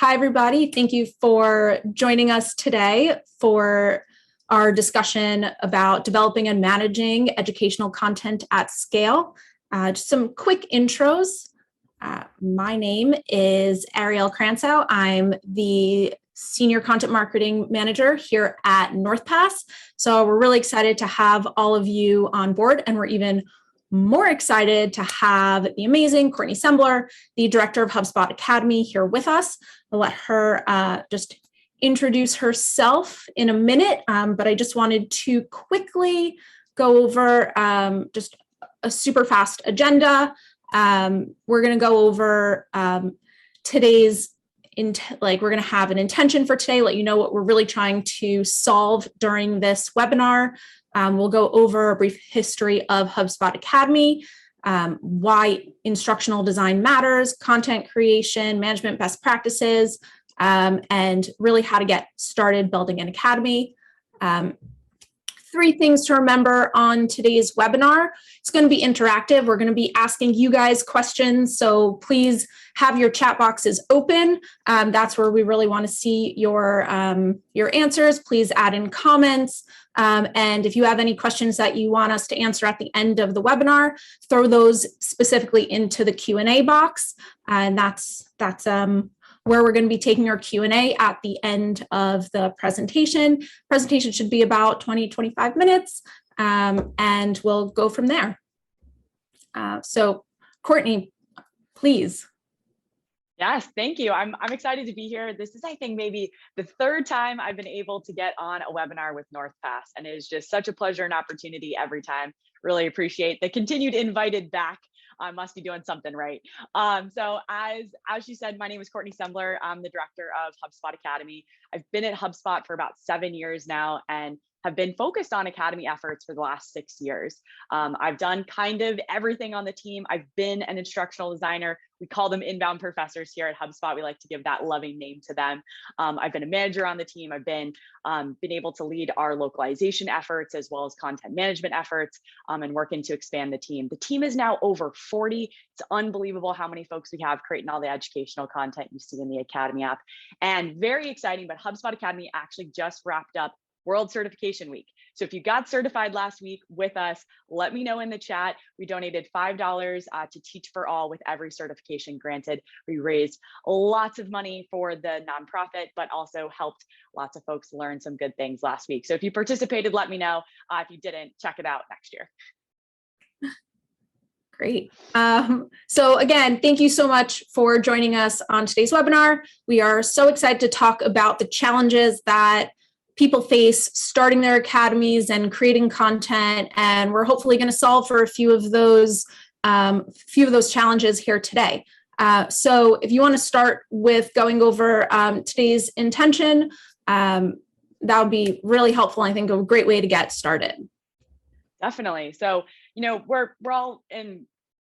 Hi, everybody. Thank you for joining us today for our discussion about developing and managing educational content at scale. Just some quick intros. My name is Ariele Krantzow. I'm the Senior Content Marketing Manager here at Northpass. So we're really excited to have all of you on board, and we're even more excited to have the amazing Courtney Sembler, the Director of HubSpot Academy, here with us. I'll let her just introduce herself in a minute, but I just wanted to quickly go over just a super fast agenda. We're going to go over today's, we're going to have an intention for today, let you know what we're really trying to solve during this webinar. We'll go over a brief history of HubSpot Academy, why instructional design matters, content creation, management best practices, and really how to get started building an academy. Three things to remember on today's webinar. It's going to be interactive. We're going to be asking you guys questions, so please have your chat boxes open. That's where we really want to see your answers. Please add in comments. And if you have any questions that you want us to answer at the end of the webinar, throw those specifically into the Q&A box. And that's where we're going to be taking our Q&A at the end of the presentation. Presentation should be about 20-25 minutes, and we'll go from there. So Courtney, please. Yes, thank you. I'm excited to be here. This is, I think, maybe the third time I've been able to get on a webinar with Northpass, and it is just such a pleasure and opportunity every time. Really appreciate the continued invited back. I must be doing something right. So as you said, my name is Courtney Sembler. I'm the director of HubSpot Academy. I've been at HubSpot for about 7 years now and have been focused on academy efforts for the last 6 years. I've done kind of everything on the team. I've been an instructional designer. We call them inbound professors here at HubSpot. We like to give that loving name to them. I've been a manager on the team. I've been able to lead our localization efforts as well as content management efforts, and working to expand the team. The team is now over 40. It's unbelievable how many folks we have creating all the educational content you see in the Academy app. And very exciting, but HubSpot Academy actually just wrapped up World Certification Week. So if you got certified last week with us, let me know in the chat. We donated $5 to Teach for All with every certification granted. We raised lots of money for the nonprofit, but also helped lots of folks learn some good things last week. So if you participated, let me know. If you didn't, check it out next year. Great. So again, thank you so much for joining us on today's webinar. We are so excited to talk about the challenges that people face starting their academies and creating content, and we're hopefully going to solve for a few of those challenges here today. So if you want to start with going over today's intention, that would be really helpful. I think a great way to get started. Definitely. So, we're all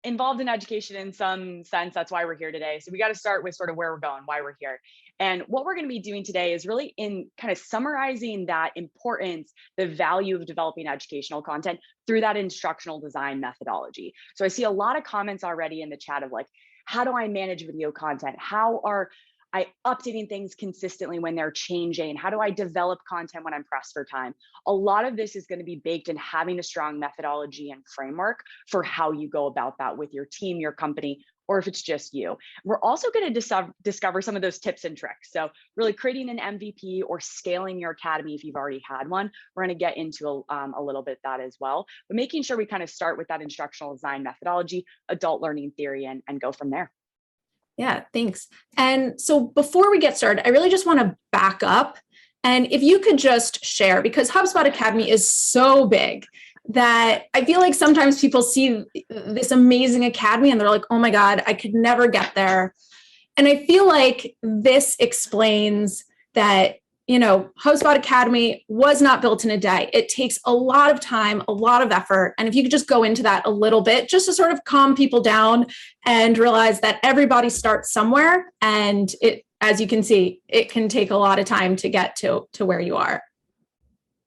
involved in education in some sense. That's why we're here today. So we got to start with sort of where we're going, why we're here. And what we're going to be doing today is really in kind of summarizing that importance, the value of developing educational content through that instructional design methodology. So I see a lot of comments already in the chat of like, how do I manage video content? How are I updating things consistently when they're changing? How do I develop content when I'm pressed for time? A lot of this is going to be baked in having a strong methodology and framework for how you go about that with your team, your company, or if it's just you. We're also going to discover some of those tips and tricks. So really creating an MVP or scaling your academy if you've already had one. We're going to get into a little bit that as well, but making sure we kind of start with that instructional design methodology, adult learning theory, and go from there. Yeah, thanks. And so before we get started, I really just want to back up. And if you could just share, because HubSpot Academy is so big that I feel like sometimes people see this amazing academy and they're like, oh my God, I could never get there. And I feel like this explains that, HubSpot Academy was not built in a day. It takes a lot of time, a lot of effort. And if you could just go into that a little bit, just to sort of calm people down and realize that everybody starts somewhere. And it, as you can see, it can take a lot of time to get to where you are.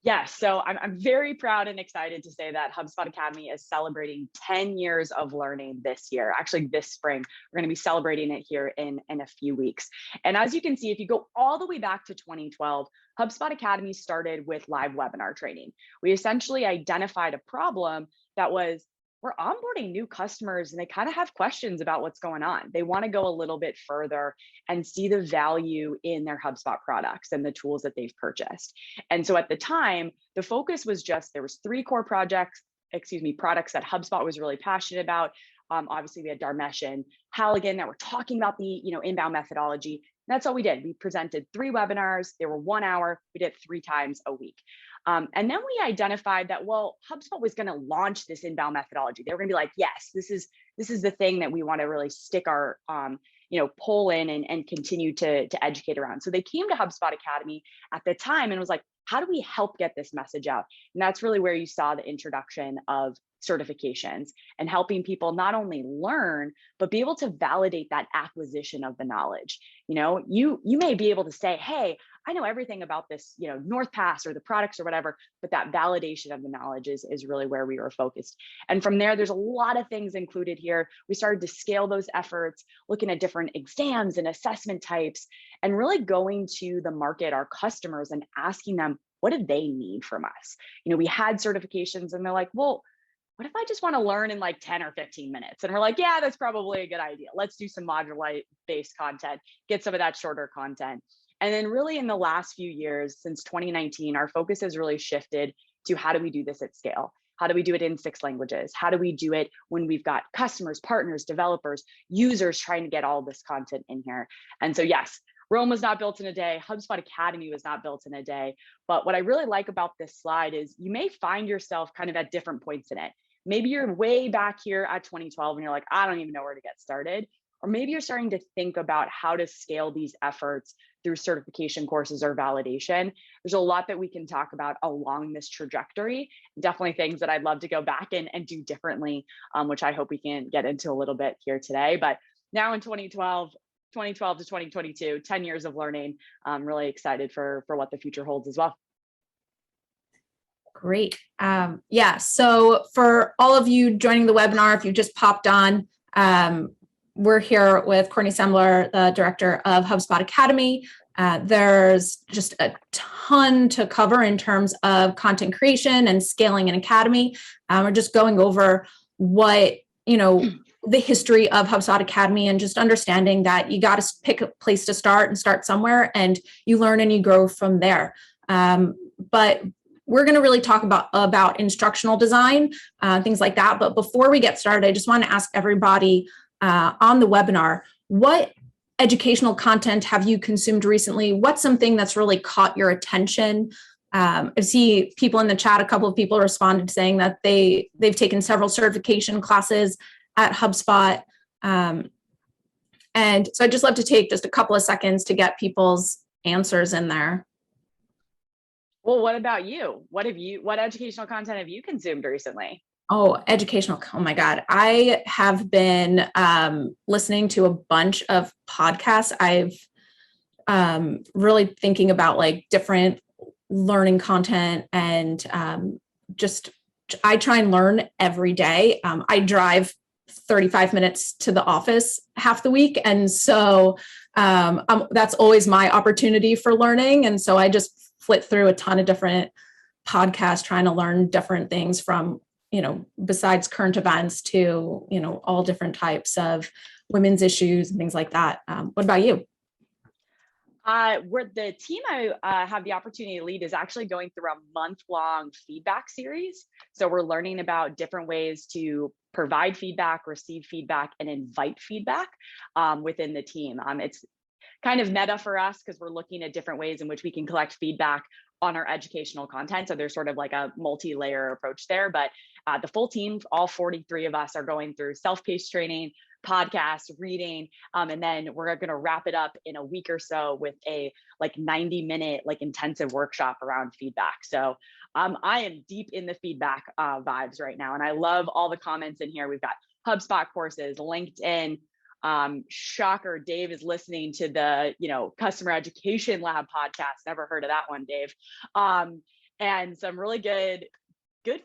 Yes, so I'm very proud and excited to say that HubSpot Academy is celebrating 10 years of learning this year. Actually, this spring, we're going to be celebrating it here in a few weeks. And as you can see, if you go all the way back to 2012, HubSpot Academy started with live webinar training. We essentially identified a problem that was, we're onboarding new customers and they kind of have questions about what's going on. They want to go a little bit further and see the value in their HubSpot products and the tools that they've purchased. And so at the time, the focus was just, there was three core products that HubSpot was really passionate about. Obviously, we had Dharmesh and Halligan that were talking about the inbound methodology. That's all we did. We presented 3 webinars. They were 1 hour. We did it 3 times a week. And then we identified that, well, HubSpot was going to launch this inbound methodology. They were going to be like, yes, this is the thing that we want to really stick our pull in and continue to educate around. So they came to HubSpot Academy at the time and was like, how do we help get this message out? And that's really where you saw the introduction of certifications and helping people not only learn, but be able to validate that acquisition of the knowledge. You may be able to say, hey, I know everything about this, Northpass or the products or whatever, but that validation of the knowledge is really where we were focused. And from there, there's a lot of things included here. We started to scale those efforts, looking at different exams and assessment types, and really going to the market, our customers, and asking them, what do they need from us? We had certifications and they're like, well, what if I just want to learn in like 10 or 15 minutes? And we're like, yeah, that's probably a good idea. Let's do some module-based content, get some of that shorter content. And then really in the last few years, since 2019, our focus has really shifted to how do we do this at scale? How do we do it in 6 languages? How do we do it when we've got customers, partners, developers, users trying to get all this content in here? And so yes, Rome was not built in a day. HubSpot Academy was not built in a day. But what I really like about this slide is you may find yourself kind of at different points in it. Maybe you're way back here at 2012 and you're like, I don't even know where to get started. Or maybe you're starting to think about how to scale these efforts through certification courses or validation. There's a lot that we can talk about along this trajectory. Definitely things that I'd love to go back and do differently, which I hope we can get into a little bit here today. But now in 2012 to 2022, 10 years of learning. I'm really excited for what the future holds as well. Great. Yeah, so for all of you joining the webinar, if you just popped on, we're here with Courtney Sembler, the director of HubSpot Academy. There's just a ton to cover in terms of content creation and scaling an academy. We're just going over what, the history of HubSpot Academy and just understanding that you got to pick a place to start and start somewhere and you learn and you grow from there. But we're going to really talk about instructional design, things like that. But before we get started, I just want to ask everybody on the webinar, what educational content have you consumed recently? What's something that's really caught your attention? I see people in the chat, a couple of people responded saying that they've taken several certification classes at HubSpot. And so I'd just love to take just a couple of seconds to get people's answers in there. Well, what about you? What educational content have you consumed recently? Oh, educational. Oh my God. I have been listening to a bunch of podcasts. I've really thinking about like different learning content and I try and learn every day. I drive 35 minutes to the office half the week. And so that's always my opportunity for learning. And so I just flip through a ton of different podcasts, trying to learn different things from, besides current events to, all different types of women's issues and things like that. What about you? The team I have the opportunity to lead is actually going through a month-long feedback series. So we're learning about different ways to provide feedback, receive feedback, and invite feedback within the team. It's kind of meta for us because we're looking at different ways in which we can collect feedback on our educational content. So there's sort of like a multi-layer approach there, but the full team, all 43 of us are going through self-paced training, podcasts, reading, and then we're going to wrap it up in a week or so with a 90-minute intensive workshop around feedback. So I am deep in the feedback vibes right now. And I love all the comments in here. We've got HubSpot courses, LinkedIn. Shocker, Dave is listening to the, Customer Education Lab podcast. Never heard of that one, Dave. and some really good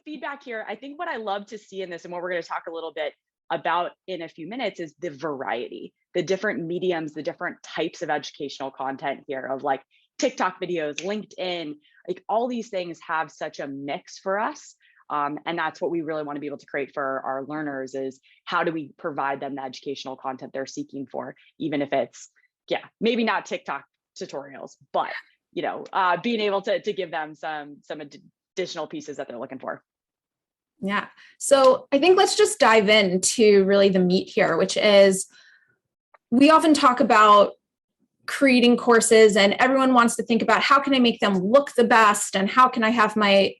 feedback here. I think what I love to see in this, and what we're going to talk a little bit about in a few minutes, is the variety, the different mediums, the different types of educational content here, of like TikTok videos, LinkedIn, like all these things have such a mix for us. And that's what we really want to be able to create for our learners, is how do we provide them the educational content they're seeking for, even if it's, yeah, maybe not TikTok tutorials, but being able to give them some additional pieces that they're looking for. Yeah. So I think let's just dive into really the meat here, which is, we often talk about creating courses and everyone wants to think about how can I make them look the best and how can I have my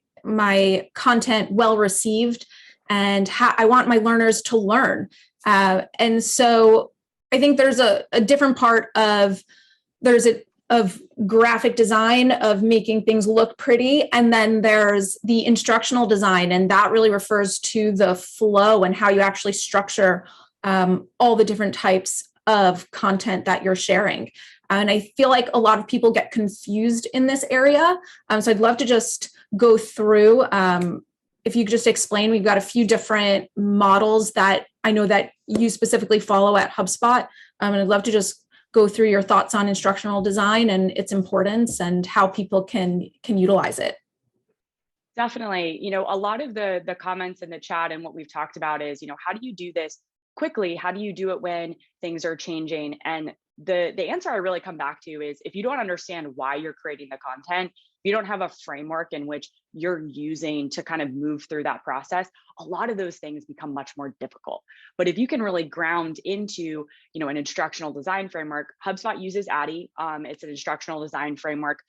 content well received and how I want my learners to learn. And so I think there's a different part of graphic design, of making things look pretty. And then there's the instructional design, and that really refers to the flow and how you actually structure all the different types of content that you're sharing. And I feel like a lot of people get confused in this area. So I'd love to just go through, if you could just explain, we've got a few different models that I know that you specifically follow at HubSpot. And I'd love to just go through your thoughts on instructional design and its importance and how people can utilize it. Definitely. A lot of the comments in the chat and what we've talked about is, how do you do this quickly? How do you do it when things are changing? And the answer I really come back to is, if you don't understand why you're creating the content, if you don't have a framework in which you're using to kind of move through that process, a lot of those things become much more difficult. But if you can really ground into, an instructional design framework, HubSpot uses ADDIE. It's an instructional design framework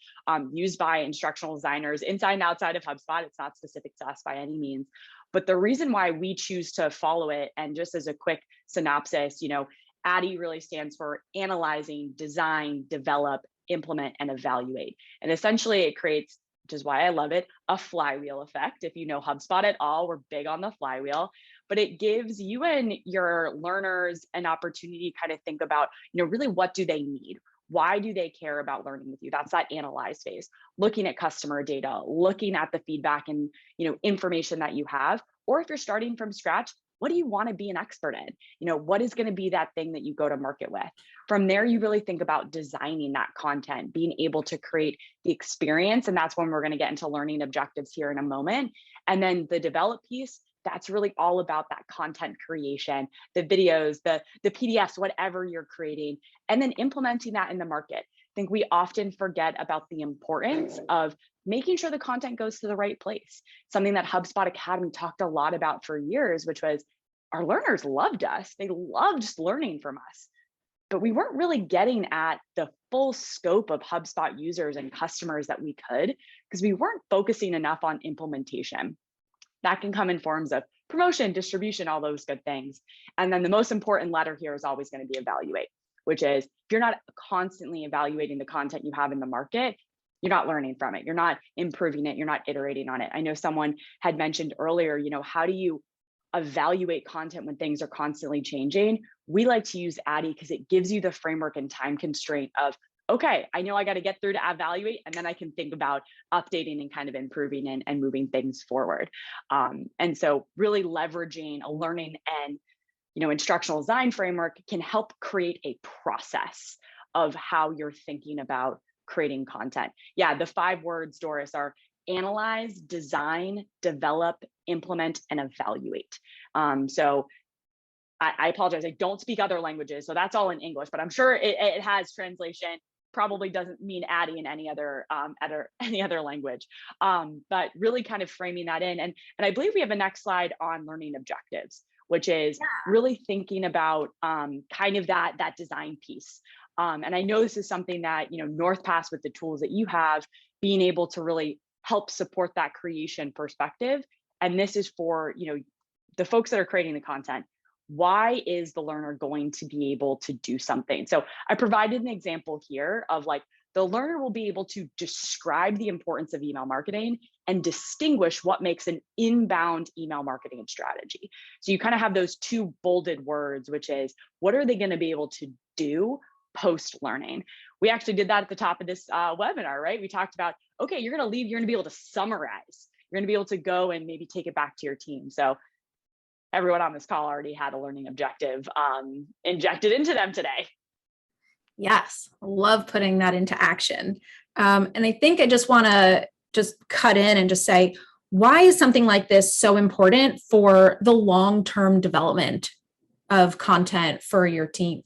used by instructional designers inside and outside of HubSpot. It's not specific to us by any means. But the reason why we choose to follow it, and just as a quick synopsis, ADDIE really stands for analyzing, design, develop, implement, and evaluate. And essentially it creates, which is why I love it, a flywheel effect. If you know HubSpot at all, we're big on the flywheel, but it gives you and your learners an opportunity to kind of think about, really what do they need? Why do they care about learning with you? That's that analyze phase, looking at customer data, looking at the feedback and, information that you have. Or if you're starting from scratch, what do you want to be an expert in? What is going to be that thing that you go to market with? From there, you really think about designing that content, being able to create the experience. And that's when we're going to get into learning objectives here in a moment. And then the develop piece, that's really all about that content creation, the videos, the PDFs, whatever you're creating, and then implementing that in the market. I think we often forget about the importance of making sure the content goes to the right place. Something that HubSpot Academy talked a lot about for years, which was our learners loved us. They loved just learning from us, but we weren't really getting at the full scope of HubSpot users and customers that we could, because we weren't focusing enough on implementation. That can come in forms of promotion, distribution, all those good things. And then the most important letter here is always going to be evaluate, which is if you're not constantly evaluating the content you have in the market, you're not learning from it. You're not improving it. You're not iterating on it. I know someone had mentioned earlier, how do you evaluate content when things are constantly changing? We like to use ADDIE because it gives you the framework and time constraint of, okay, I know I got to get through to evaluate, and then I can think about updating and kind of improving and moving things forward. And so really leveraging a learning and instructional design framework can help create a process of how you're thinking about creating content. Yeah, the 5 words, Doris, are analyze, design, develop, implement, and evaluate. So I apologize, I don't speak other languages, so that's all in English, but I'm sure it has translation. Probably doesn't mean ADDIE in any other language, but really kind of framing that in. And I believe we have a next slide on learning objectives, which is really thinking about kind of that design piece. And I know this is something that, Northpass, with the tools that you have, being able to really help support that creation perspective. And this is for, the folks that are creating the content. Why is the learner going to be able to do something? So I provided an example here of like, the learner will be able to describe the importance of email marketing and distinguish what makes an inbound email marketing strategy. So you kind of have those 2 bolded words, which is, what are they going to be able to do post-learning. We actually did that at the top of this webinar, right? We talked about, okay, you're going to leave, you're going to be able to summarize. You're going to be able to go and maybe take it back to your team. So everyone on this call already had a learning objective injected into them today. Yes, love putting that into action. And I think I just want to just cut in and just say, why is something like this so important for the long-term development of content for your team?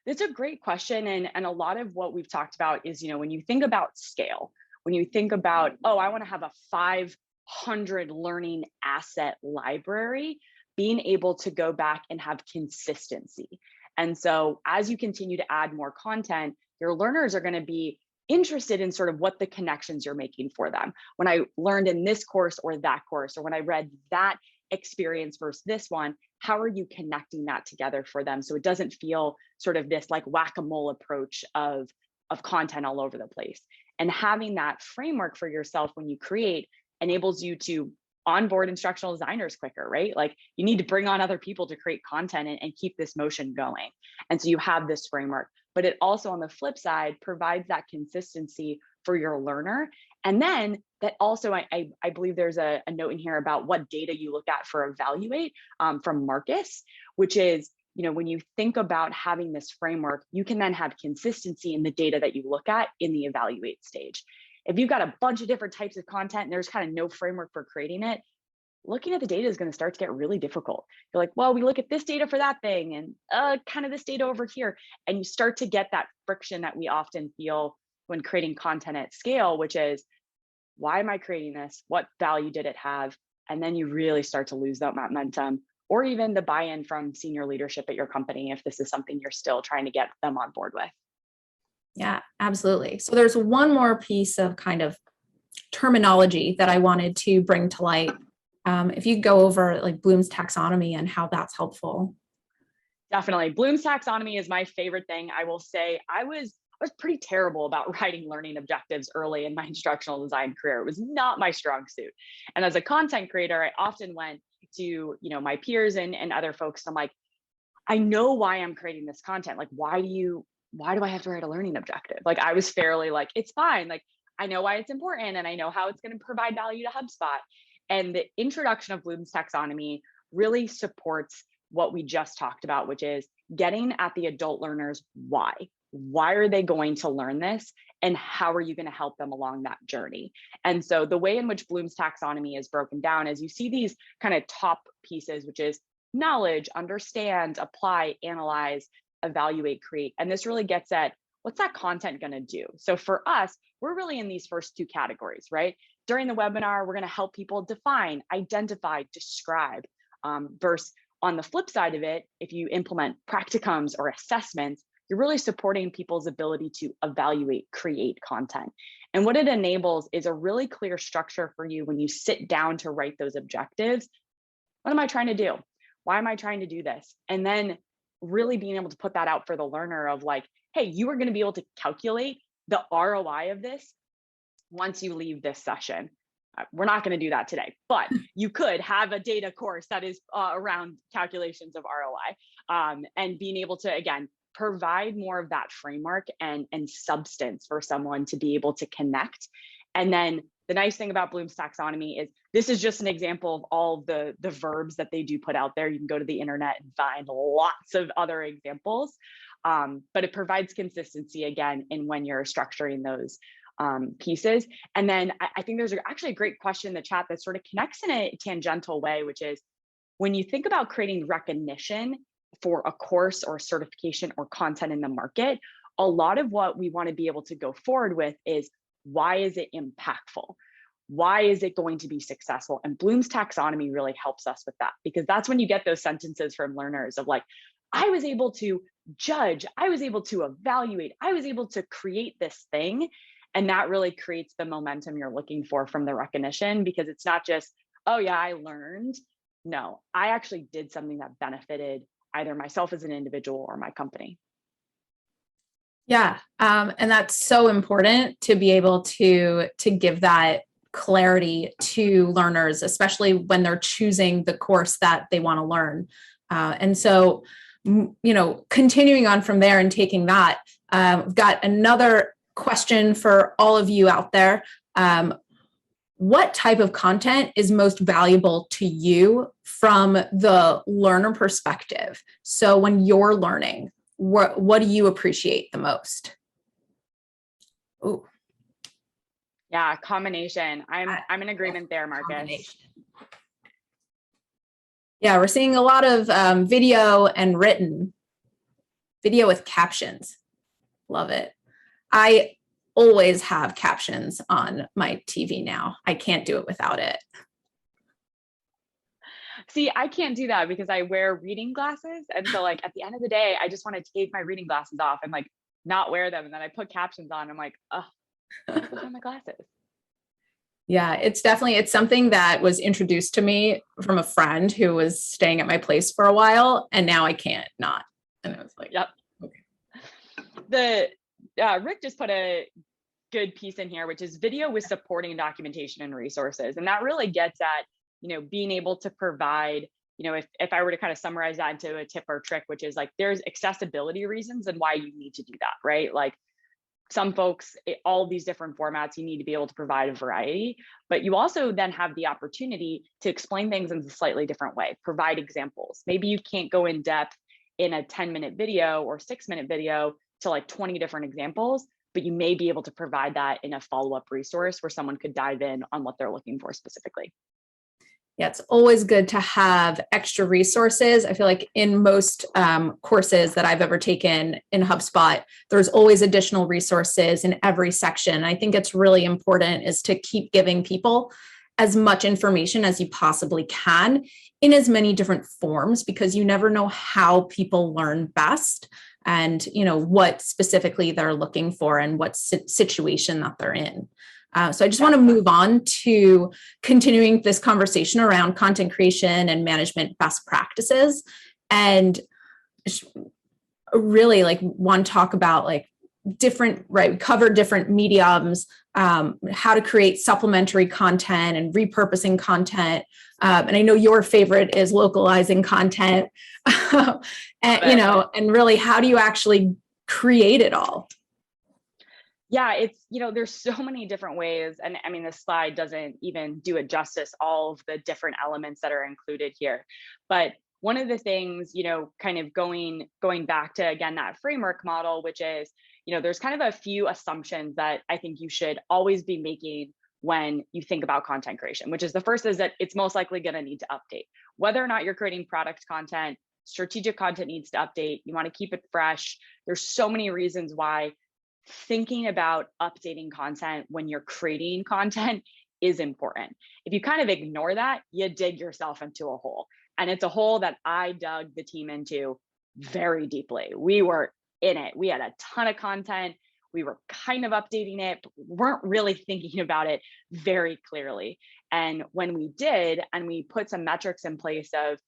That's a great question. And a lot of what we've talked about is, when you think about scale, when you think about, oh, I want to have a 500 learning asset library, being able to go back and have consistency. And so as you continue to add more content, your learners are going to be interested in sort of what the connections you're making for them. When I learned in this course or that course, or when I read that experience versus this one, how are you connecting that together for them? So it doesn't feel sort of this like whack-a-mole approach of content all over the place. And having that framework for yourself when you create enables you to onboard instructional designers quicker, right? Like you need to bring on other people to create content and keep this motion going. And so you have this framework, but it also on the flip side provides that consistency for your learner. And then that also, I believe there's a note in here about what data you look at for evaluate from Marcus, which is, when you think about having this framework, you can then have consistency in the data that you look at in the evaluate stage. If you've got a bunch of different types of content and there's kind of no framework for creating it, looking at the data is going to start to get really difficult. You're like, well, we look at this data for that thing and kind of this data over here. And you start to get that friction that we often feel when creating content at scale, which is, why am I creating this? What value did it have? And then you really start to lose that momentum, or even the buy-in from senior leadership at your company if this is something you're still trying to get them on board with. Yeah, absolutely. So there's one more piece of kind of terminology that I wanted to bring to light. If you go over like Bloom's taxonomy and how that's helpful. Definitely. Bloom's taxonomy is my favorite thing. I will say I was pretty terrible about writing learning objectives early in my instructional design career. It was not my strong suit. And as a content creator, I often went to, my peers and other folks. I'm like, I know why I'm creating this content. Like, why do I have to write a learning objective? Like, I was fairly like, it's fine. Like, I know why it's important and I know how it's going to provide value to HubSpot. And the introduction of Bloom's taxonomy really supports what we just talked about, which is getting at the adult learners why. Why are they going to learn this? And how are you going to help them along that journey? And so the way in which Bloom's taxonomy is broken down is you see these kind of top pieces, which is knowledge, understand, apply, analyze, evaluate, create. And this really gets at what's that content going to do? So for us, we're really in these first two categories, right? During the webinar, we're going to help people define, identify, describe, versus on the flip side of it, if you implement practicums or assessments, you're really supporting people's ability to evaluate, create content. And what it enables is a really clear structure for you when you sit down to write those objectives. What am I trying to do? Why am I trying to do this? And then really being able to put that out for the learner of like, hey, you are going to be able to calculate the ROI of this once you leave this session. We're not going to do that today, but you could have a data course that is around calculations of ROI and being able to, again, provide more of that framework and substance for someone to be able to connect. And then the nice thing about Bloom's taxonomy is this is just an example of all the verbs that they do put out there. You can go to the internet and find lots of other examples, but it provides consistency again in when you're structuring those pieces. And then I think there's actually a great question in the chat that sort of connects in a tangential way, which is when you think about creating recognition for a course or certification or content in the market, a lot of what we want to be able to go forward with is why is it impactful? Why is it going to be successful? And Bloom's taxonomy really helps us with that, because that's when you get those sentences from learners of like, I was able to judge, I was able to evaluate, I was able to create this thing. And that really creates the momentum you're looking for from the recognition, because it's not just, oh yeah, I learned. No, I actually did something that benefited either myself as an individual or my company. Yeah. And that's so important to be able to give that clarity to learners, especially when they're choosing the course that they want to learn. And so continuing on from there and taking that, we've got another question for all of you out there. What type of content is most valuable to you from the learner perspective? So when you're learning, what do you appreciate the most? Ooh. Yeah, combination. I'm in agreement there, Marcus. Yeah, we're seeing a lot of video and written, video with captions. Love it. I always have captions on my TV now. I can't do it without it. See, I can't do that because I wear reading glasses. And so like at the end of the day, I just want to take my reading glasses off and like not wear them. And then I put captions on. I'm like, oh, where's my glasses? Yeah, it's something that was introduced to me from a friend who was staying at my place for a while, and now I can't not. And I was like, yep. Okay. Rick just put a good piece in here, which is video with supporting documentation and resources. And that really gets at, being able to provide, if I were to kind of summarize that into a tip or trick, which is like, there's accessibility reasons and why you need to do that, right? Like, some folks, all these different formats, you need to be able to provide a variety, but you also then have the opportunity to explain things in a slightly different way, provide examples. Maybe you can't go in depth in a 10-minute video or 6-minute video to like 20 different examples, but you may be able to provide that in a follow-up resource where someone could dive in on what they're looking for specifically. Yeah, it's always good to have extra resources. I feel like in most courses that I've ever taken in HubSpot, there's always additional resources in every section. I think it's really important is to keep giving people as much information as you possibly can in as many different forms, because you never know how people learn best and what specifically they're looking for and what situation that they're in. So I just want to move on to continuing this conversation around content creation and management best practices, and really want to talk about different, right? We covered different mediums, how to create supplementary content and repurposing content. And I know your favorite is localizing content, and and really, how do you actually create it all? Yeah, it's, there's so many different ways. And I mean, this slide doesn't even do it justice, all of the different elements that are included here. But one of the things, kind of going back to, again, that framework model, which is, there's kind of a few assumptions that I think you should always be making when you think about content creation, which is the first is that it's most likely going to need to update. Whether or not you're creating product content, strategic content needs to update. You want to keep it fresh. There's so many reasons why thinking about updating content when you're creating content is important. If you kind of ignore that, you dig yourself into a hole. And it's a hole that I dug the team into very deeply. We were in it. We had a ton of content. We were kind of updating it, but weren't really thinking about it very clearly. And when we did, and we put some metrics in place of,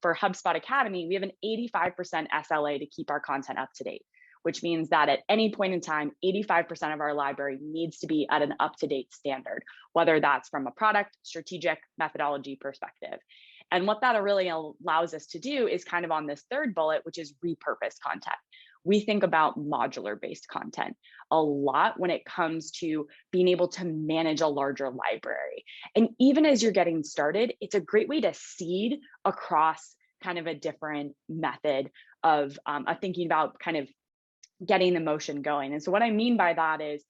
for HubSpot Academy, we have an 85% SLA to keep our content up to date, which means that at any point in time, 85% of our library needs to be at an up-to-date standard, whether that's from a product, strategic, methodology perspective. And what that really allows us to do is kind of on this third bullet, which is repurposed content. We think about modular-based content a lot when it comes to being able to manage a larger library. And even as you're getting started, it's a great way to seed across kind of a different method of thinking about kind of getting the motion going. And so what I mean by that is,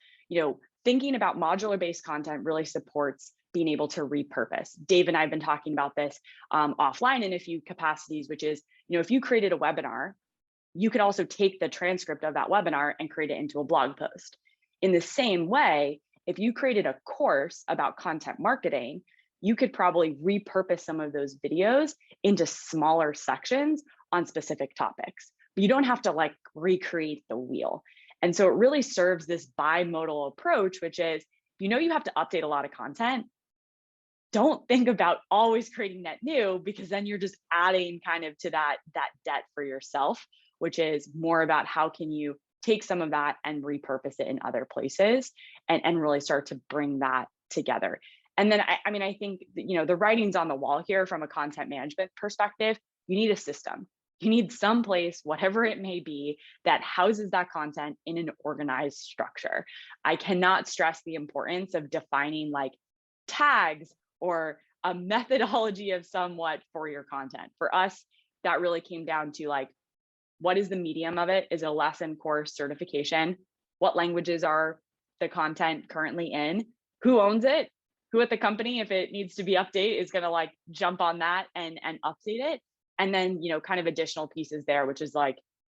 thinking about modular-based content really supports being able to repurpose. Dave and I have been talking about this offline in a few capacities, which is, if you created a webinar, you could also take the transcript of that webinar and create it into a blog post. In the same way, if you created a course about content marketing, you could probably repurpose some of those videos into smaller sections on specific topics. But you don't have to recreate the wheel. And so it really serves this bimodal approach, which is, you have to update a lot of content. Don't think about always creating net new, because then you're just adding kind of to that debt for yourself, which is more about how can you take some of that and repurpose it in other places and really start to bring that together. And then, I think, the writing's on the wall here from a content management perspective. You need a system. You need some place, whatever it may be, that houses that content in an organized structure. I cannot stress the importance of defining like tags or a methodology of somewhat for your content. For us, that really came down to like, what is the medium of it? Is it a lesson, course, certification? What languages are the content currently in? Who owns it? Who at the company, if it needs to be updated, is going to like jump on that and update it? And then, kind of additional pieces there, which is like,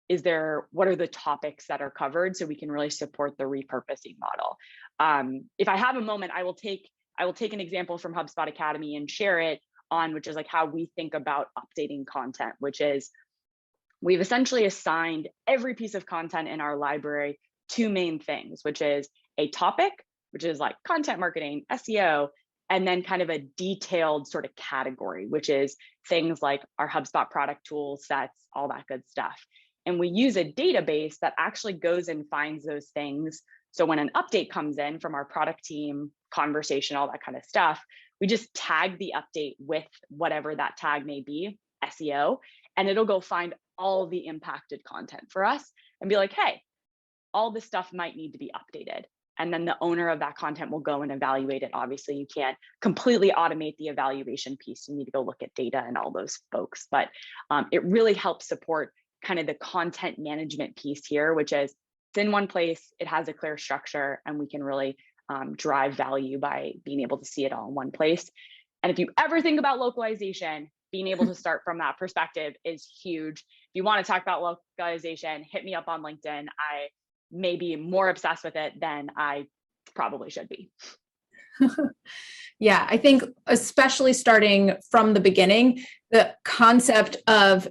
what are the topics that are covered so we can really support the repurposing model? If I have a moment, I will take an example from HubSpot Academy and share it on, which is like how we think about updating content, which is we've essentially assigned every piece of content in our library two main things, which is a topic, which is like content marketing, SEO, and then kind of a detailed sort of category, which is things like our HubSpot product tool sets, all that good stuff. And we use a database that actually goes and finds those things. So when an update comes in from our product team, conversation, all that kind of stuff, we just tag the update with whatever that tag may be, SEO, and it'll go find all the impacted content for us and be like, hey, all this stuff might need to be updated. And then the owner of that content will go and evaluate it. Obviously, you can't completely automate the evaluation piece. You need to go look at data and all those folks. But it really helps support kind of the content management piece here, which is it's in one place, it has a clear structure, and we can really drive value by being able to see it all in one place. And if you ever think about localization, being able to start from that perspective is huge. If you want to talk about localization, hit me up on LinkedIn. I may be more obsessed with it than I probably should be. Yeah, I think especially starting from the beginning, the concept of,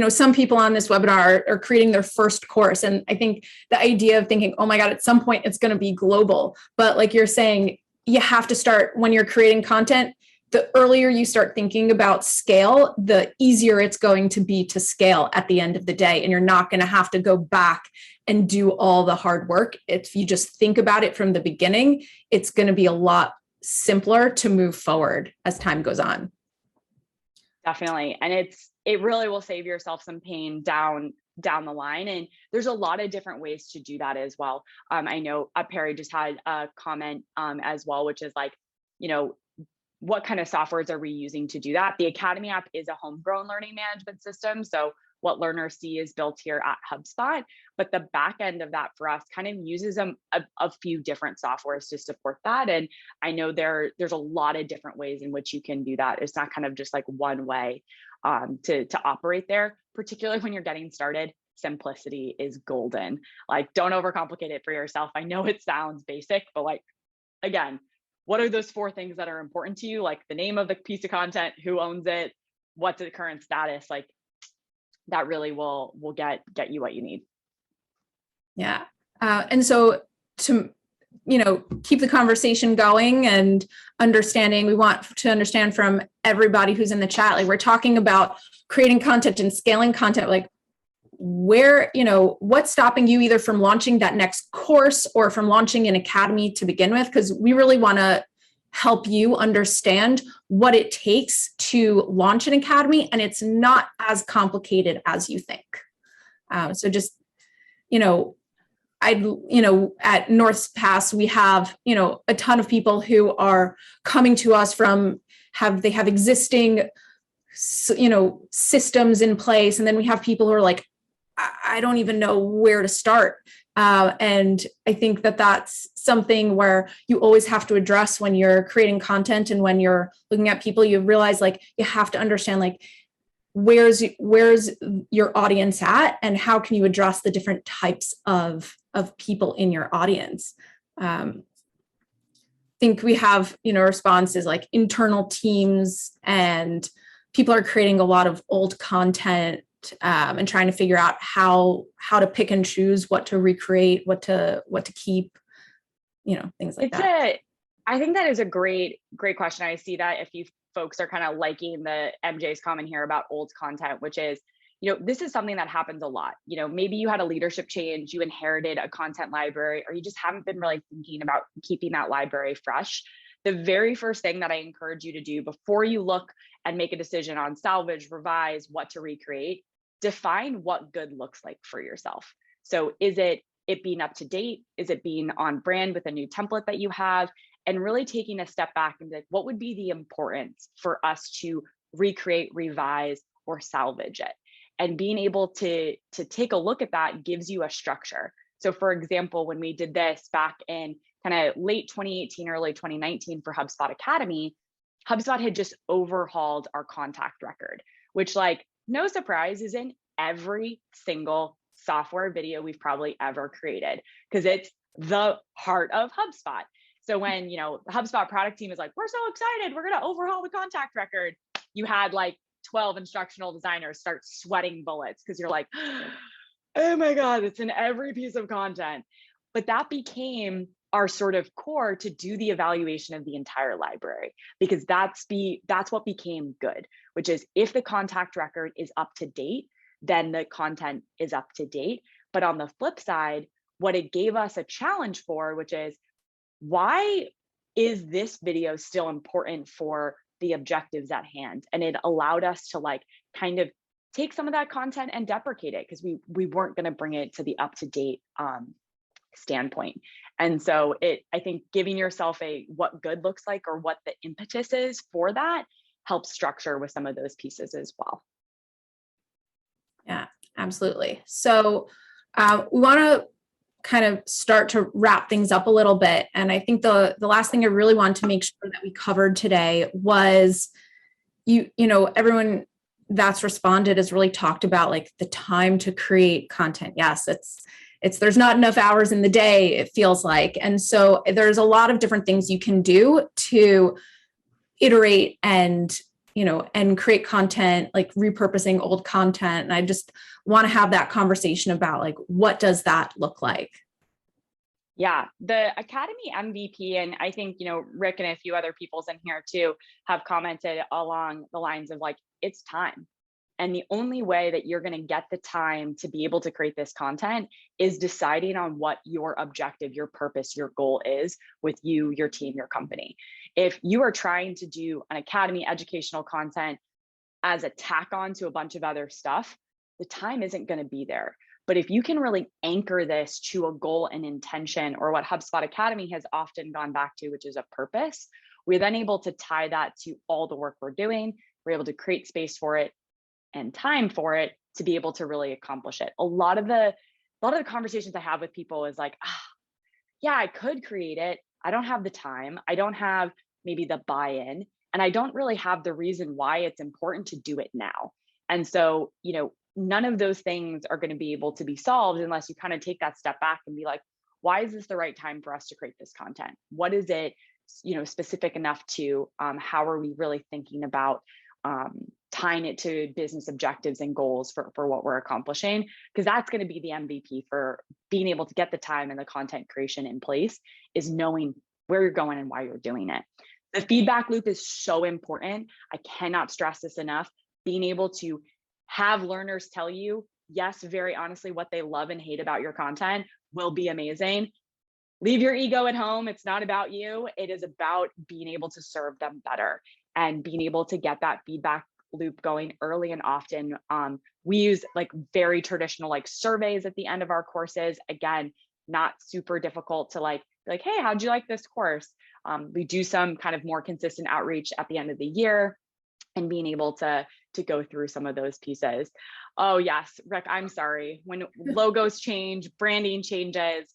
some people on this webinar are creating their first course. And I think the idea of thinking, oh my God, at some point it's going to be global. But like you're saying, you have to start when you're creating content. The earlier you start thinking about scale, the easier it's going to be to scale at the end of the day. And you're not going to have to go back and do all the hard work. If you just think about it from the beginning, it's going to be a lot simpler to move forward as time goes on. Definitely. And it really will save yourself some pain down the line. And there's a lot of different ways to do that as well. I know Perry just had a comment as well, which is like, what kind of softwares are we using to do that? The Academy app is a homegrown learning management system. So what learners see is built here at HubSpot, but the back end of that for us kind of uses a few different softwares to support that. And I know there's a lot of different ways in which you can do that. It's not kind of just like one way to operate there, particularly when you're getting started. Simplicity is golden. Like, don't overcomplicate it for yourself. I know it sounds basic, but like, again, what are those 4 things that are important to you? Like the name of the piece of content, who owns it, what's the current status? Like that really will get you what you need. Yeah. And so to, keep the conversation going and understanding, we want to understand from everybody who's in the chat, like we're talking about creating content and scaling content, like where, what's stopping you either from launching that next course or from launching an academy to begin with? Because we really want to help you understand what it takes to launch an academy. And it's not as complicated as you think. So just, at Northpass, we have, a ton of people who are coming to us they have existing, systems in place. And then we have people who are like, I don't even know where to start. And I think that that's something where you always have to address when you're creating content and when you're looking at people. You realize like you have to understand like where's your audience at and how can you address the different types of people in your audience. I think we have responses like internal teams, and people are creating a lot of old content and trying to figure out how to pick and choose what to recreate, what to keep, things like that. I think that is a great question. I see that if you folks are kind of liking the MJ's comment here about old content, which is, this is something that happens a lot. Maybe you had a leadership change, you inherited a content library, or you just haven't been really thinking about keeping that library fresh. the very first thing that I encourage you to do before you look and make a decision on salvage, revise, what to recreate, define what good looks like for yourself. So is it being up to date? Is it being on brand with a new template that you have? And really taking a step back and be like, what would be the importance for us to recreate, revise, or salvage it? And being able to take a look at that gives you a structure. So for example, when we did this back in kind of late 2018, early 2019 for HubSpot Academy, HubSpot had just overhauled our contact record, which, like, no surprise, is in every single software video we've probably ever created, because it's the heart of HubSpot. So when, the HubSpot product team is like, we're so excited, we're going to overhaul the contact record, you had like 12 instructional designers start sweating bullets because you're like, oh my God, it's in every piece of content. But that became our sort of core to do the evaluation of the entire library, because that's what became good, which is if the contact record is up to date, then the content is up to date. But on the flip side, what it gave us a challenge for, which is, why is this video still important for the objectives at hand? And it allowed us to like kind of take some of that content and deprecate it, because we weren't going to bring it to the up-to-date standpoint. And so I think giving yourself what good looks like, or what the impetus is for that, helps structure with some of those pieces as well. Yeah, absolutely. So we want to kind of start to wrap things up a little bit. And I think the last thing I really wanted to make sure that we covered today was, everyone that's responded has really talked about like the time to create content. Yes, there's not enough hours in the day, it feels like. And so there's a lot of different things you can do to iterate and create content, like repurposing old content. And I just want to have that conversation about like, what does that look like? Yeah, the Academy MVP, and I think, Rick and a few other people's in here too have commented along the lines of like, it's time. And the only way that you're going to get the time to be able to create this content is deciding on what your objective, your purpose, your goal is with you, your team, your company. If you are trying to do an Academy educational content as a tack on to a bunch of other stuff, the time isn't going to be there. But if you can really anchor this to a goal and intention, or what HubSpot Academy has often gone back to, which is a purpose, we're then able to tie that to all the work we're doing. We're able to create space for it and time for it to be able to really accomplish it. A lot of the conversations I have with people is like, yeah, I could create it. I don't have the time. I don't have maybe the buy-in, and I don't really have the reason why it's important to do it now. And so, none of those things are going to be able to be solved unless you kind of take that step back and be like, why is this the right time for us to create this content? What is it, specific enough to, how are we really thinking about tying it to business objectives and goals for what we're accomplishing? Because that's going to be the MVP for being able to get the time and the content creation in place, is knowing where you're going and why you're doing it. The feedback loop is so important. I cannot stress this enough. Being able to have learners tell you, yes, very honestly, what they love and hate about your content will be amazing. Leave your ego at home. It's not about you. It is about being able to serve them better and being able to get that feedback loop going early and often. We use like very traditional like surveys at the end of our courses. Again, not super difficult to like, hey, how'd you like this course? We do some kind of more consistent outreach at the end of the year, and being able to go through some of those pieces. Oh yes, Rick, I'm sorry. When logos change, branding changes,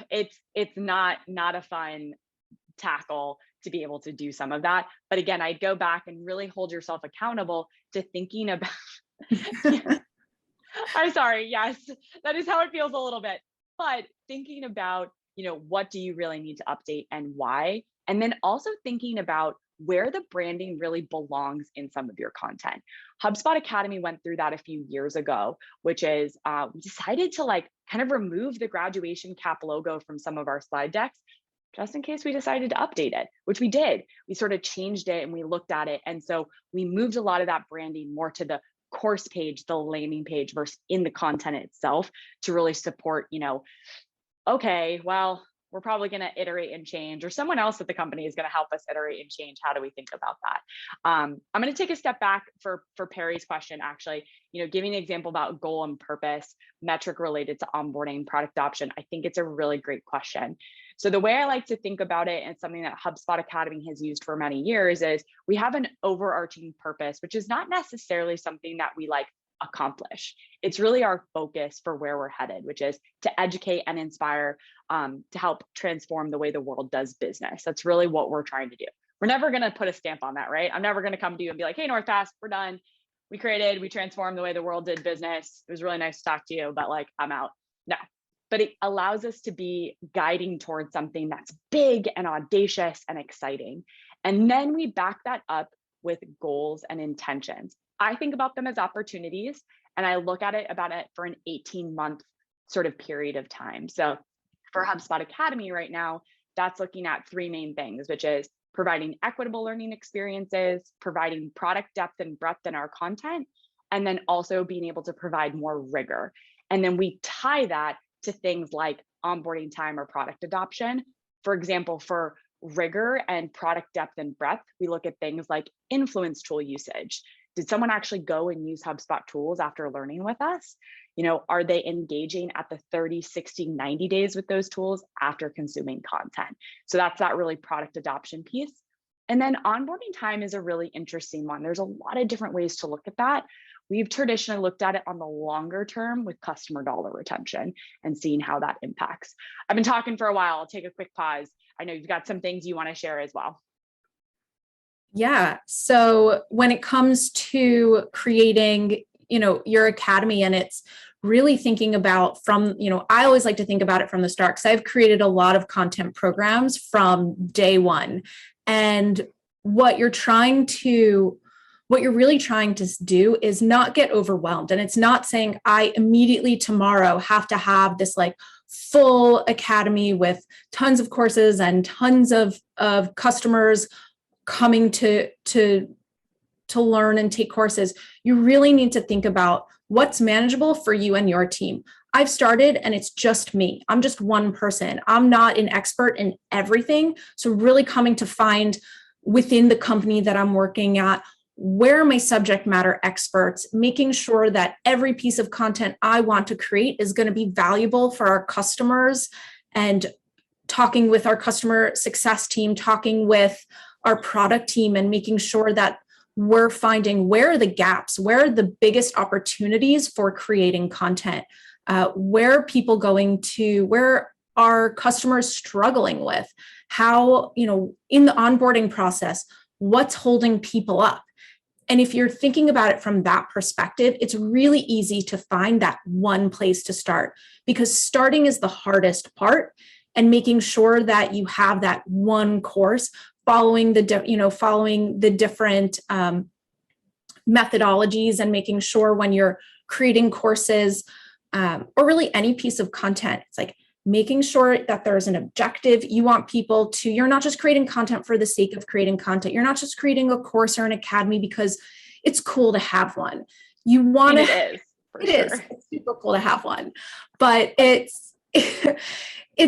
it's not a fun tackle to be able to do some of that. But again, I'd go back and really hold yourself accountable to thinking about, I'm sorry, yes, that is how it feels a little bit. But thinking about, what do you really need to update and why? And then also thinking about where the branding really belongs in some of your content. HubSpot Academy went through that a few years ago, which is we decided to like kind of remove the graduation cap logo from some of our slide decks, just in case we decided to update it, which we did. We sort of changed it and we looked at it. And so we moved a lot of that branding more to the course page, the landing page, versus in the content itself, to really support, okay, well, we're probably going to iterate and change, or someone else at the company is going to help us iterate and change. How do we think about that? I'm going to take a step back for Perry's question, actually, giving an example about goal and purpose, metric related to onboarding, product adoption. I think it's a really great question. So the way I like to think about it, and something that HubSpot Academy has used for many years, is we have an overarching purpose, which is not necessarily something that we accomplish. It's really our focus for where we're headed, which is to educate and inspire, to help transform the way the world does business. That's really what we're trying to do. We're never going to put a stamp on that, right? I'm never going to come to you and be like, hey, Northpass, we're done. We transformed the way the world did business. It was really nice to talk to you, but I'm out. No. But it allows us to be guiding towards something that's big and audacious and exciting. And then we back that up with goals and intentions. I think about them as opportunities, and I look at it for an 18-month sort of period of time. So for HubSpot Academy right now, that's looking at three main things, which is providing equitable learning experiences, providing product depth and breadth in our content, and then also being able to provide more rigor. And then we tie that to things like onboarding time or product adoption. For example, for rigor and product depth and breadth, we look at things like influence tool usage. Did someone actually go and use HubSpot tools after learning with us? Are they engaging at the 30, 60, 90 days with those tools after consuming content? So that's that really product adoption piece. And then onboarding time is a really interesting one. There's a lot of different ways to look at that. We've traditionally looked at it on the longer term with customer dollar retention and seeing how that impacts. I've been talking for a while. I'll take a quick pause. I know you've got some things you want to share as well. Yeah. So when it comes to creating, your academy, and it's really thinking about I always like to think about it from the start, because I've created a lot of content programs from day one. And what you're really trying to do is not get overwhelmed. And it's not saying I immediately tomorrow have to have this full academy with tons of courses and tons of customers coming to learn and take courses. You really need to think about what's manageable for you and your team. I've started and it's just me. I'm just one person. I'm not an expert in everything. So really coming to find within the company that I'm working at, where are my subject matter experts, making sure that every piece of content I want to create is going to be valuable for our customers, and talking with our customer success team, talking with our product team, and making sure that we're finding where are the gaps, where are the biggest opportunities for creating content, where are people where are customers struggling with, how, in the onboarding process, what's holding people up. And if you're thinking about it from that perspective, it's really easy to find that one place to start, because starting is the hardest part, and making sure that you have that one course, following the different methodologies, and making sure when you're creating courses, or really any piece of content, it's making sure that there's an objective. You want people to, you're not just creating content for the sake of creating content. You're not just creating a course or an academy because it's cool to have one. You want to, it is it's super cool to have one, but it's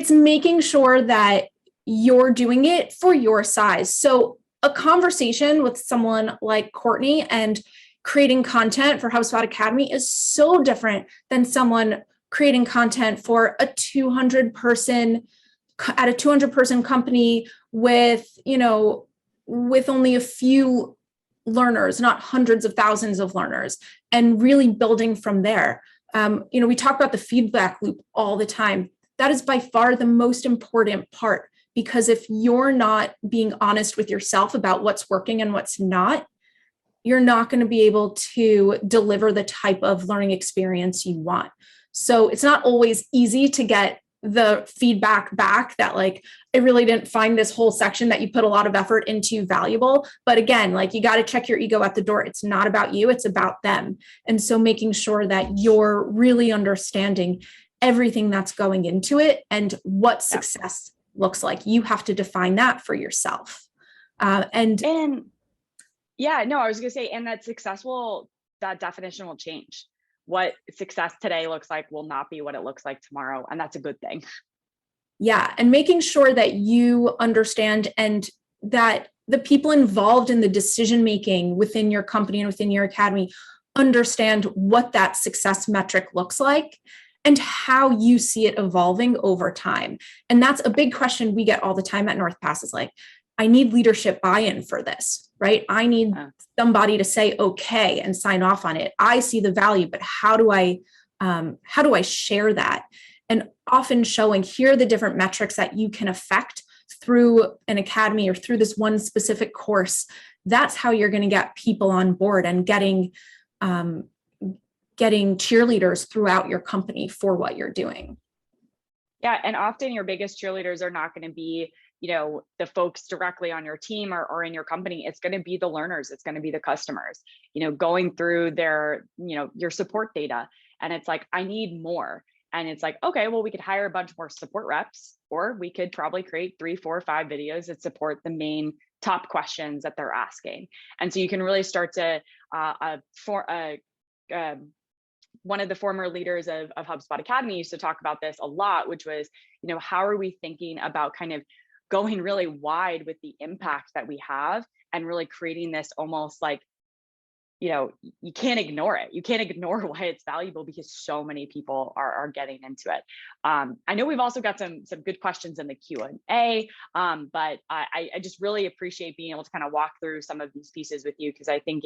making sure that you're doing it for your size. So a conversation with someone like Courtney and creating content for HubSpot Academy is so different than someone creating content for a 200 person company with only a few learners, not hundreds of thousands of learners, and really building from there. We talk about the feedback loop all the time. That is by far the most important part, because if you're not being honest with yourself about what's working and what's not, you're not going to be able to deliver the type of learning experience you want. So it's not always easy to get the feedback back that I really didn't find this whole section that you put a lot of effort into valuable. But again, you got to check your ego at the door. It's not about you, it's about them. And so making sure that you're really understanding everything that's going into it and what success looks like. You have to define that for yourself. I was going to say, and that definition will change. What success today looks like will not be what it looks like tomorrow. And that's a good thing. Yeah, and making sure that you understand and that the people involved in the decision making within your company and within your academy understand what that success metric looks like and how you see it evolving over time. And that's a big question we get all the time at Northpass is like, I need leadership buy-in for this, right? I need somebody to say okay and sign off on it. I see the value, but how do I share that? And often showing here are the different metrics that you can affect through an academy or through this one specific course. That's how you're going to get people on board and getting cheerleaders throughout your company for what you're doing. Yeah, and often your biggest cheerleaders are not going to be, the folks directly on your team or in your company. It's going to be the learners. It's going to be the customers, going through their, your support data. And it's like, I need more. And it's like, okay, well, we could hire a bunch more support reps, or we could probably create 3, 4, 5 videos that support the main top questions that they're asking. And so you can really start to, one of the former leaders of HubSpot Academy used to talk about this a lot, which was, how are we thinking about kind of going really wide with the impact that we have and really creating this almost like, you can't ignore it. You can't ignore why it's valuable because so many people are getting into it. I know we've also got some good questions in the Q&A, but I just really appreciate being able to kind of walk through some of these pieces with you, because I think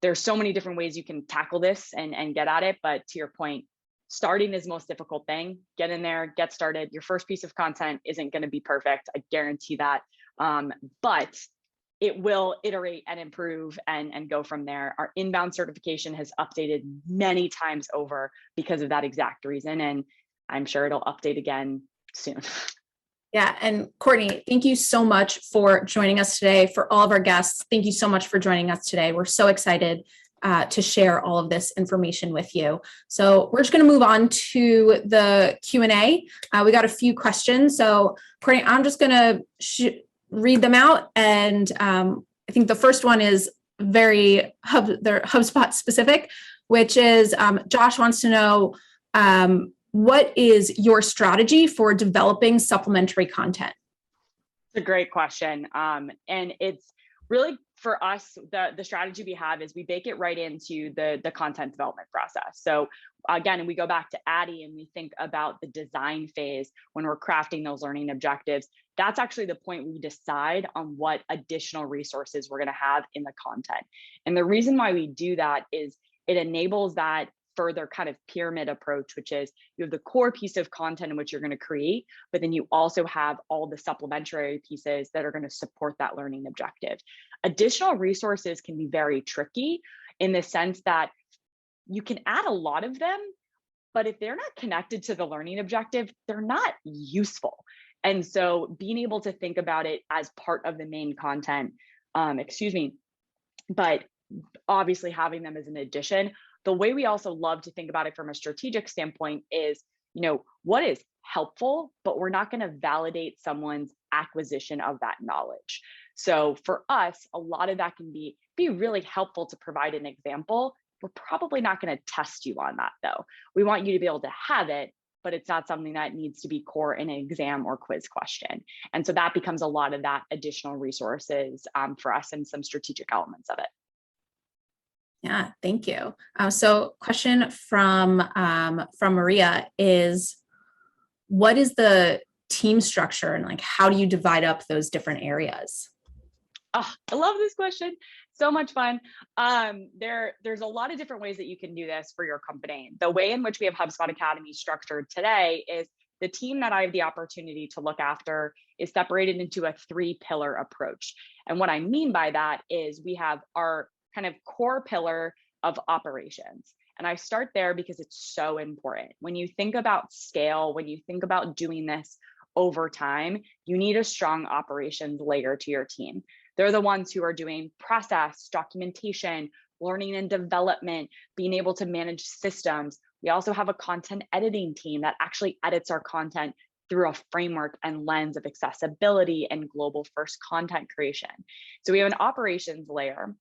there's so many different ways you can tackle this and get at it. But to your point, starting is the most difficult thing. Get in there, get started. Your first piece of content isn't going to be perfect. I guarantee that. But it will iterate and improve and go from there. Our inbound certification has updated many times over because of that exact reason. And I'm sure it'll update again soon. Yeah. And Courtney, thank you so much for joining us today. For all of our guests, thank you so much for joining us today. We're so excited to share all of this information with you. So we're just going to move on to the Q&A. We got a few questions. So Courtney, I'm just going to read them out. And I think the first one is they're HubSpot specific, which is Josh wants to know, what is your strategy for developing supplementary content? It's a great question. And it's really, for us, the strategy we have is we bake it right into the content development process. So again, we go back to ADDIE and we think about the design phase when we're crafting those learning objectives. That's actually the point we decide on what additional resources we're going to have in the content. And the reason why we do that is it enables that further kind of pyramid approach, which is you have the core piece of content in which you're going to create, but then you also have all the supplementary pieces that are going to support that learning objective. Additional resources can be very tricky in the sense that you can add a lot of them, but if they're not connected to the learning objective, they're not useful. And so being able to think about it as part of the main content, but obviously having them as an addition. The way we also love to think about it from a strategic standpoint is, what is helpful, but we're not going to validate someone's acquisition of that knowledge. So for us, a lot of that can be really helpful to provide an example. We're probably not going to test you on that though. We want you to be able to have it, but it's not something that needs to be core in an exam or quiz question. And so that becomes a lot of that additional resources for us and some strategic elements of it. Yeah, thank you. So question from Maria is, what is the team structure and like, how do you divide up those different areas? Oh, I love this question. So much fun. There's a lot of different ways that you can do this for your company. The way in which we have HubSpot Academy structured today is the team that I have the opportunity to look after is separated into a 3-pillar approach. And what I mean by that is we have our kind of core pillar of operations. And I start there because it's so important. When you think about scale, when you think about doing this over time, you need a strong operations layer to your team. They're the ones who are doing process, documentation, learning and development, being able to manage systems. We also have a content editing team that actually edits our content through a framework and lens of accessibility and global first content creation. So we have an operations layer.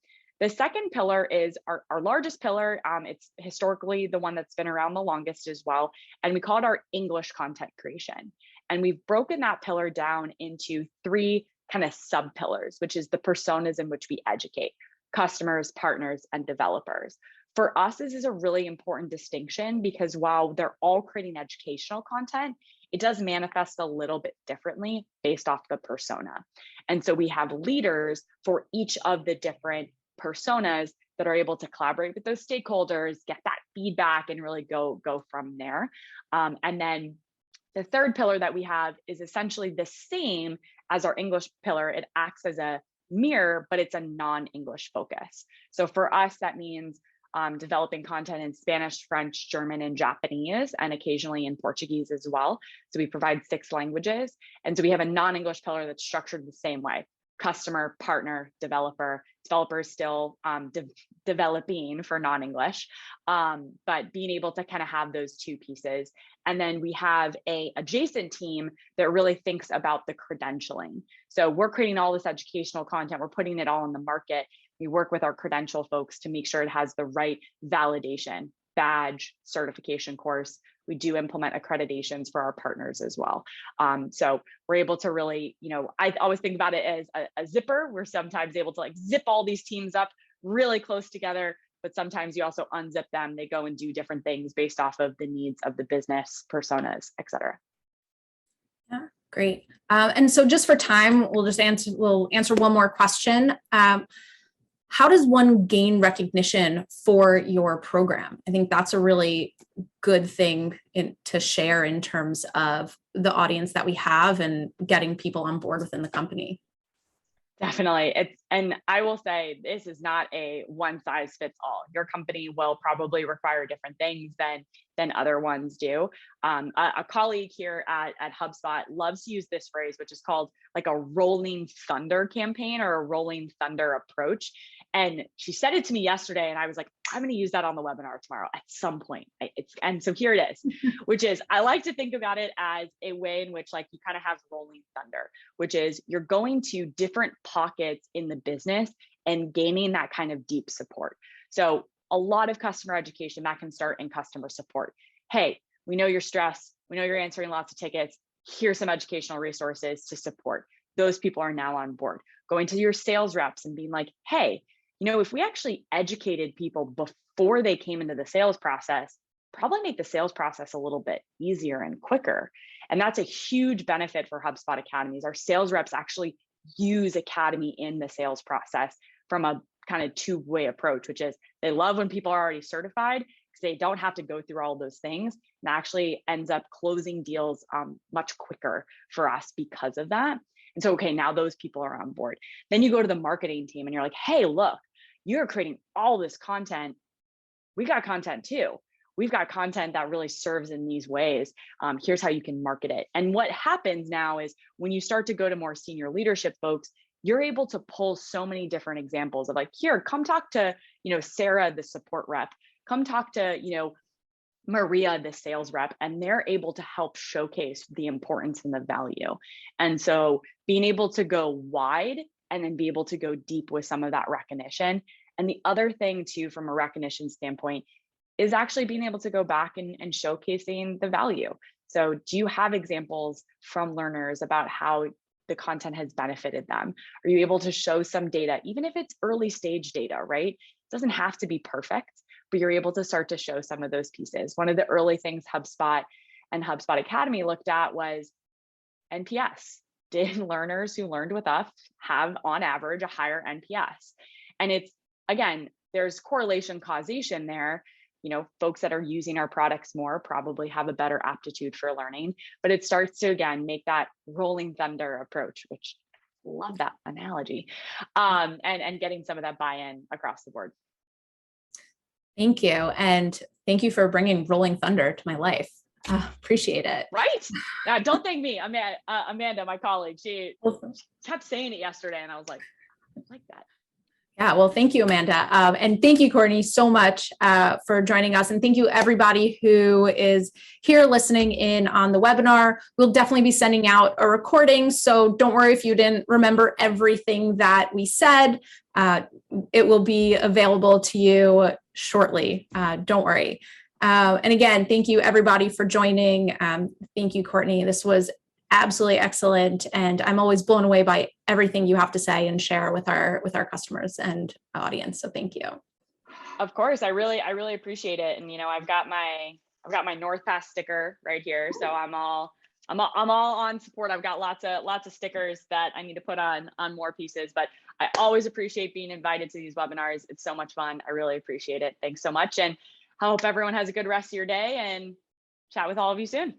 The second pillar is our largest pillar. It's historically the one that's been around the longest as well. And we call it our English content creation. And we've broken that pillar down into three kind of sub pillars, which is the personas in which we educate: customers, partners, and developers. For us, this is a really important distinction because while they're all creating educational content, it does manifest a little bit differently based off the persona. And so we have leaders for each of the different personas that are able to collaborate with those stakeholders, get that feedback, and really go from there. And then the third pillar that we have is essentially the same as our English pillar. It acts as a mirror, but it's a non-English focus. So for us, that means developing content in Spanish, French, German, and Japanese, and occasionally in Portuguese as well. So we provide 6 languages. And so we have a non-English pillar that's structured the same way: customer, partner, developer. Developers still developing for non-English, but being able to kind of have those two pieces. And then we have a adjacent team that really thinks about the credentialing. So we're creating all this educational content, we're putting it all in the market. We work with our credential folks to make sure it has the right validation, badge, certification course. We do implement accreditations for our partners as well. So we're able to really, I always think about it as a zipper. We're sometimes able to like zip all these teams up really close together, but sometimes you also unzip them. They go and do different things based off of the needs of the business, personas, et cetera. Yeah, great. And so just for time, we'll answer one more question. How does one gain recognition for your program? I think that's a really good thing to share in terms of the audience that we have and getting people on board within the company. Definitely. And I will say, this is not a one size fits all. Your company will probably require different things than other ones do. A colleague here at HubSpot loves to use this phrase, which is called like a rolling thunder campaign or a rolling thunder approach. And she said it to me yesterday, and I was like, I'm going to use that on the webinar tomorrow at some point. And so here it is, which is, I like to think about it as a way in which like you kind of have rolling thunder, which is you're going to different pockets in the business and gaining that kind of deep support. So a lot of customer education that can start in customer support. Hey, we know you're stressed. We know you're answering lots of tickets. Here's some educational resources to support. Those people are now on board. Going to your sales reps and being like, hey, if we actually educated people before they came into the sales process, probably make the sales process a little bit easier and quicker. And that's a huge benefit for HubSpot Academies. Our sales reps actually use Academy in the sales process from a kind of two-way approach, which is they love when people are already certified because they don't have to go through all those things, and actually ends up closing deals much quicker for us because of that. And so, okay, now those people are on board. Then you go to the marketing team and you're like, hey, look, you're creating all this content. We got content too. We've got content that really serves in these ways. Here's how you can market it. And what happens now is when you start to go to more senior leadership folks, you're able to pull so many different examples of like, here, come talk to, Sarah, the support rep. Come talk to, Maria, the sales rep, and they're able to help showcase the importance and the value. And so being able to go wide and then be able to go deep with some of that recognition. And the other thing too, from a recognition standpoint, is actually being able to go back and showcasing the value. So do you have examples from learners about how the content has benefited them? Are you able to show some data, even if it's early stage data, right? It doesn't have to be perfect, but you're able to start to show some of those pieces. One of the early things HubSpot and HubSpot Academy looked at was NPS. Did learners who learned with us have on average a higher NPS? And it's, again, there's correlation causation there. Folks that are using our products more probably have a better aptitude for learning, but it starts to, again, make that rolling thunder approach, which I love that analogy, and getting some of that buy-in across the board. Thank you. And thank you for bringing rolling thunder to my life. Appreciate it. Right? Don't thank me. Amanda, my colleague, she kept saying it yesterday, and I was like, I like that. Yeah, well, thank you, Amanda. And thank you, Courtney, so much for joining us. And thank you, everybody who is here listening in on the webinar. We'll definitely be sending out a recording. So don't worry if you didn't remember everything that we said. It will be available to you shortly. Don't worry. And again, thank you, everybody, for joining. Thank you, Courtney. This was absolutely excellent, and I'm always blown away by everything you have to say and share with our customers and audience. So thank you. Of course, I really appreciate it. And I've got my Northpass sticker right here, so I'm all on support. I've got lots of stickers that I need to put on more pieces, but I always appreciate being invited to these webinars. It's so much fun. I really appreciate it. Thanks so much, and I hope everyone has a good rest of your day, and chat with all of you soon.